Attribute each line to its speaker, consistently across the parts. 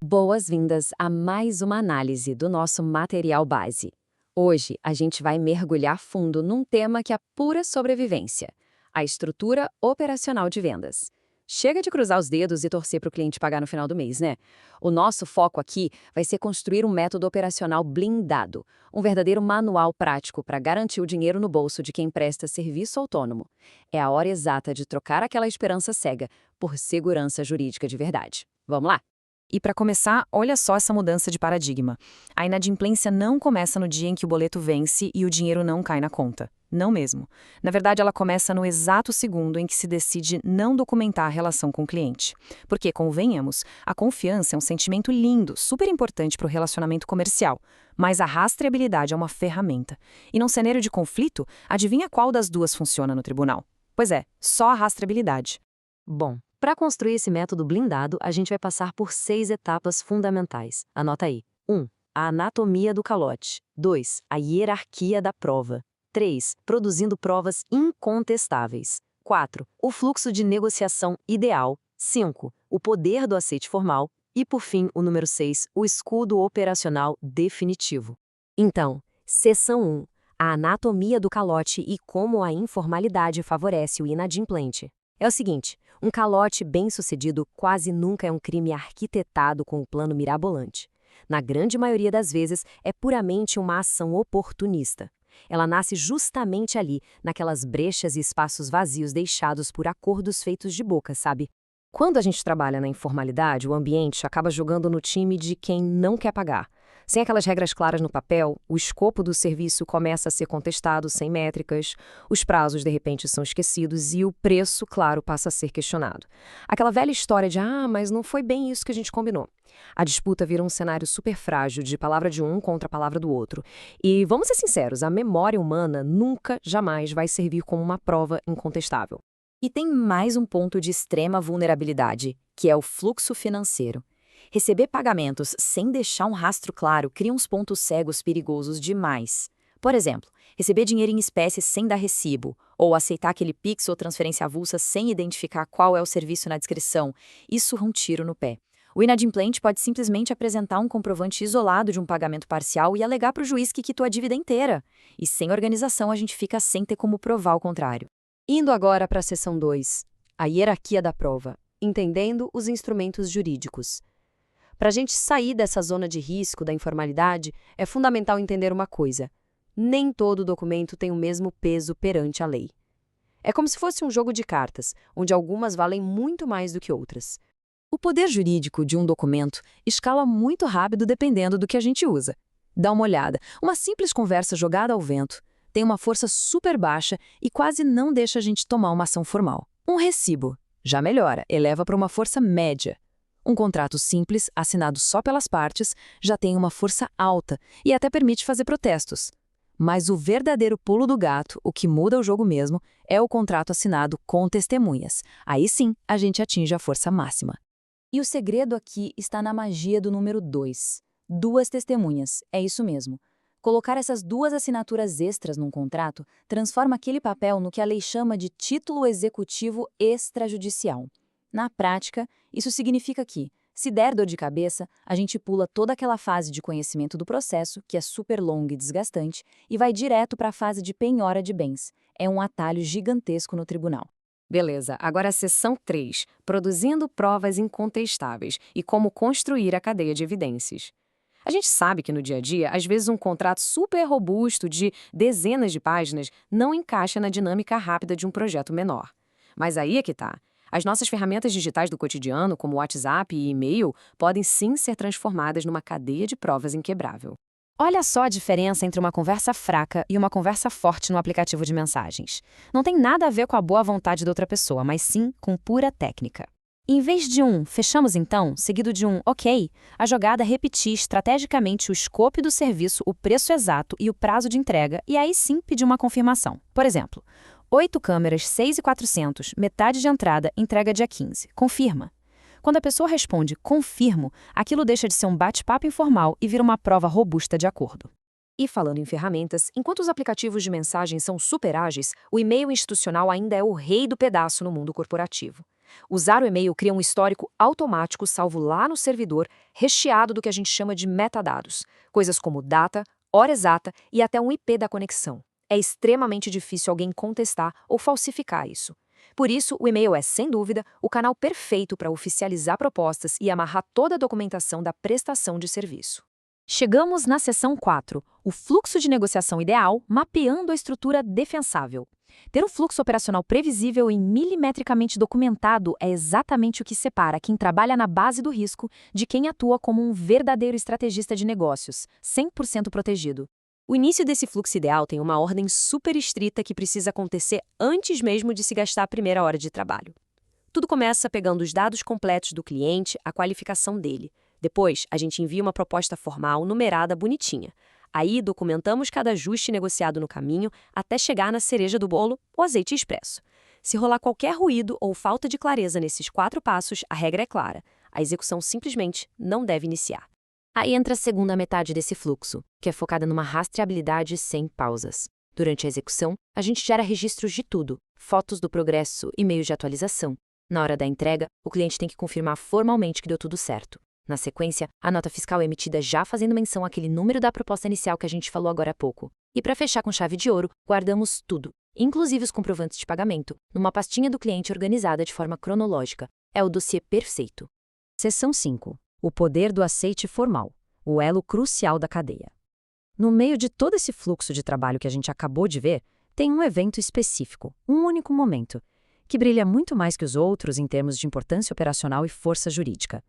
Speaker 1: Boas-vindas a mais uma análise do nosso material base. Hoje a gente vai mergulhar fundo num tema que é pura sobrevivência: a estrutura operacional de vendas. Chega de cruzar os dedos e torcer para o cliente pagar no final do mês, né? O nosso foco aqui vai ser construir um método operacional blindado, um verdadeiro manual prático para garantir o dinheiro no bolso de quem presta serviço autônomo. É a hora exata de trocar aquela esperança cega por segurança jurídica de verdade. Vamos lá?
Speaker 2: E para começar, olha só essa mudança de paradigma. A inadimplência não começa no dia em que o boleto vence e o dinheiro não cai na conta. Não mesmo. Na verdade, ela começa no exato segundo em que se decide não documentar a relação com o cliente. Porque, convenhamos, a confiança é um sentimento lindo, super importante para o relacionamento comercial. Mas a rastreabilidade é uma ferramenta. E num cenário de conflito, adivinha qual das duas funciona no tribunal? Pois é, só a rastreabilidade.
Speaker 1: Bom, para construir esse método blindado, a gente vai passar por 6 etapas fundamentais. Anota aí. 1. A anatomia do calote. 2. A hierarquia da prova. 3. Produzindo provas incontestáveis. 4. O fluxo de negociação ideal. 5. O poder do aceite formal. E, por fim, o número 6. O escudo operacional definitivo. Então, seção 1. A anatomia do calote e como a informalidade favorece o inadimplente. É o seguinte, um calote bem-sucedido quase nunca é um crime arquitetado com um plano mirabolante. Na grande maioria das vezes, é puramente uma ação oportunista. Ela nasce justamente ali, naquelas brechas e espaços vazios deixados por acordos feitos de boca, sabe? Quando a gente trabalha na informalidade, o ambiente acaba jogando no time de quem não quer pagar. Sem aquelas regras claras no papel, o escopo do serviço começa a ser contestado sem métricas, os prazos de repente são esquecidos e o preço, claro, passa a ser questionado. Aquela velha história de mas não foi bem isso que a gente combinou. A disputa vira um cenário super frágil de palavra de um contra a palavra do outro. E vamos ser sinceros, a memória humana nunca, jamais vai servir como uma prova incontestável. E tem mais um ponto de extrema vulnerabilidade, que é o fluxo financeiro. Receber pagamentos sem deixar um rastro claro cria uns pontos cegos perigosos demais. Por exemplo, receber dinheiro em espécie sem dar recibo, ou aceitar aquele Pix ou transferência avulsa sem identificar qual é o serviço na descrição, isso é um tiro no pé. O inadimplente pode simplesmente apresentar um comprovante isolado de um pagamento parcial e alegar para o juiz que quitou a dívida inteira. E sem organização a gente fica sem ter como provar o contrário. Indo agora para a seção 2, a hierarquia da prova, entendendo os instrumentos jurídicos. Para a gente sair dessa zona de risco da informalidade, é fundamental entender uma coisa: nem todo documento tem o mesmo peso perante a lei. É como se fosse um jogo de cartas, onde algumas valem muito mais do que outras. O poder jurídico de um documento escala muito rápido dependendo do que a gente usa. Dá uma olhada, uma simples conversa jogada ao vento tem uma força super baixa e quase não deixa a gente tomar uma ação formal. Um recibo já melhora, eleva para uma força média. Um contrato simples, assinado só pelas partes, já tem uma força alta e até permite fazer protestos. Mas o verdadeiro pulo do gato, o que muda o jogo mesmo, é o contrato assinado com testemunhas. Aí sim, a gente atinge a força máxima. E o segredo aqui está na magia do número 2. 2 testemunhas, é isso mesmo. Colocar essas 2 assinaturas extras num contrato transforma aquele papel no que a lei chama de título executivo extrajudicial. Na prática, isso significa que, se der dor de cabeça, a gente pula toda aquela fase de conhecimento do processo, que é super longa e desgastante, e vai direto para a fase de penhora de bens. É um atalho gigantesco no tribunal. Beleza, agora a seção 3, produzindo provas incontestáveis e como construir a cadeia de evidências. A gente sabe que no dia a dia, às vezes um contrato super robusto de dezenas de páginas não encaixa na dinâmica rápida de um projeto menor. Mas aí é que tá. As nossas ferramentas digitais do cotidiano, como WhatsApp e e-mail, podem sim ser transformadas numa cadeia de provas inquebrável. Olha só a diferença entre uma conversa fraca e uma conversa forte no aplicativo de mensagens. Não tem nada a ver com a boa vontade da outra pessoa, mas sim com pura técnica. Em vez de fechamos então, seguido de ok, a jogada é repetir estrategicamente o escopo do serviço, o preço exato e o prazo de entrega, e aí sim pedir uma confirmação. Por exemplo, 8 câmeras, 6.400, metade de entrada, entrega dia 15. Confirma. Quando a pessoa responde confirmo, aquilo deixa de ser um bate-papo informal e vira uma prova robusta de acordo. E falando em ferramentas, enquanto os aplicativos de mensagem são super ágeis, o e-mail institucional ainda é o rei do pedaço no mundo corporativo.
Speaker 2: Usar o e-mail cria um histórico automático salvo lá no servidor, recheado do que a gente chama de metadados, coisas como data, hora exata e até um IP da conexão. É extremamente difícil alguém contestar ou falsificar isso. Por isso, o e-mail é, sem dúvida, o canal perfeito para oficializar propostas e amarrar toda a documentação da prestação de serviço. Chegamos na seção 4, o fluxo de negociação ideal, mapeando a estrutura defensável. Ter um fluxo operacional previsível e milimetricamente documentado é exatamente o que separa quem trabalha na base do risco de quem atua como um verdadeiro estrategista de negócios, 100% protegido. O início desse fluxo ideal tem uma ordem super estrita que precisa acontecer antes mesmo de se gastar a primeira hora de trabalho. Tudo começa pegando os dados completos do cliente, a qualificação dele. Depois, a gente envia uma proposta formal, numerada, bonitinha. Aí, documentamos cada ajuste negociado no caminho até chegar na cereja do bolo, o azeite expresso. Se rolar qualquer ruído ou falta de clareza nesses 4 passos, a regra é clara. A execução simplesmente não deve iniciar. Aí entra a segunda metade desse fluxo, que é focada numa rastreabilidade sem pausas. Durante a execução, a gente gera registros de tudo, fotos do progresso, e-mails de atualização. Na hora da entrega, o cliente tem que confirmar formalmente que deu tudo certo. Na sequência, a nota fiscal é emitida já fazendo menção àquele número da proposta inicial que a gente falou agora há pouco. E para fechar com chave de ouro, guardamos tudo, inclusive os comprovantes de pagamento, numa pastinha do cliente organizada de forma cronológica. É o dossiê perfeito. Seção 5. O poder do aceite formal, o elo crucial da cadeia. No meio de todo esse fluxo de trabalho que a gente acabou de ver, tem um evento específico, um único momento, que brilha muito mais que os outros em termos de importância operacional e força jurídica.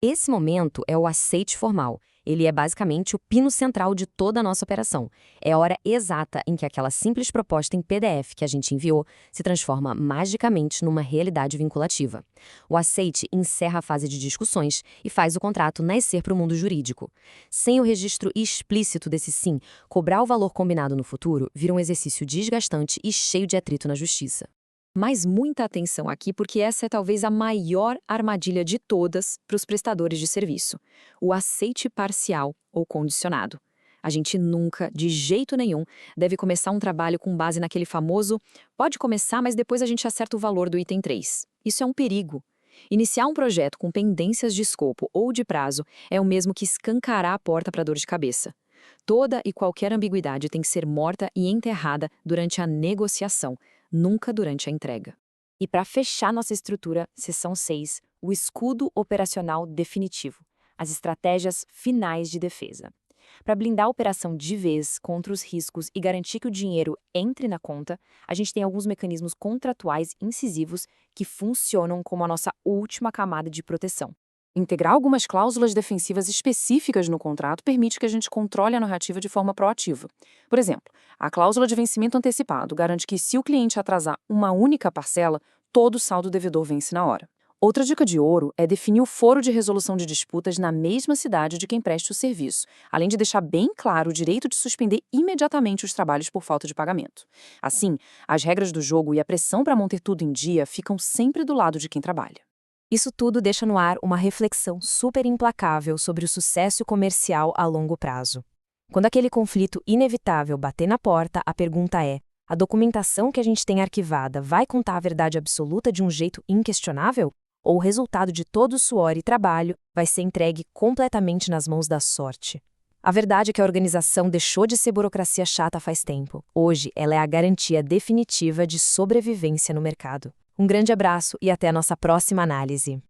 Speaker 2: Esse momento é o aceite formal. Ele é basicamente o pino central de toda a nossa operação. É a hora exata em que aquela simples proposta em PDF que a gente enviou se transforma magicamente numa realidade vinculativa. O aceite encerra a fase de discussões e faz o contrato nascer para o mundo jurídico. Sem o registro explícito desse sim, cobrar o valor combinado no futuro vira um exercício desgastante e cheio de atrito na justiça. Mas muita atenção aqui porque essa é talvez a maior armadilha de todas para os prestadores de serviço. O aceite parcial ou condicionado. A gente nunca, de jeito nenhum, deve começar um trabalho com base naquele famoso "pode começar, mas depois a gente acerta o valor do item 3". Isso é um perigo. Iniciar um projeto com pendências de escopo ou de prazo é o mesmo que escancarar a porta para dor de cabeça. Toda e qualquer ambiguidade tem que ser morta e enterrada durante a negociação, nunca durante a entrega. E para fechar nossa estrutura, seção 6, o escudo operacional definitivo, as estratégias finais de defesa. Para blindar a operação de vez contra os riscos e garantir que o dinheiro entre na conta, a gente tem alguns mecanismos contratuais incisivos que funcionam como a nossa última camada de proteção. Integrar algumas cláusulas defensivas específicas no contrato permite que a gente controle a narrativa de forma proativa. Por exemplo, a cláusula de vencimento antecipado garante que, se o cliente atrasar uma única parcela, todo o saldo devedor vence na hora. Outra dica de ouro é definir o foro de resolução de disputas na mesma cidade de quem presta o serviço, além de deixar bem claro o direito de suspender imediatamente os trabalhos por falta de pagamento. Assim, as regras do jogo e a pressão para manter tudo em dia ficam sempre do lado de quem trabalha. Isso tudo deixa no ar uma reflexão super implacável sobre o sucesso comercial a longo prazo. Quando aquele conflito inevitável bater na porta, a pergunta é: a documentação que a gente tem arquivada vai contar a verdade absoluta de um jeito inquestionável? Ou o resultado de todo o suor e trabalho vai ser entregue completamente nas mãos da sorte? A verdade é que a organização deixou de ser burocracia chata faz tempo. Hoje, ela é a garantia definitiva de sobrevivência no mercado. Um grande abraço e até a nossa próxima análise.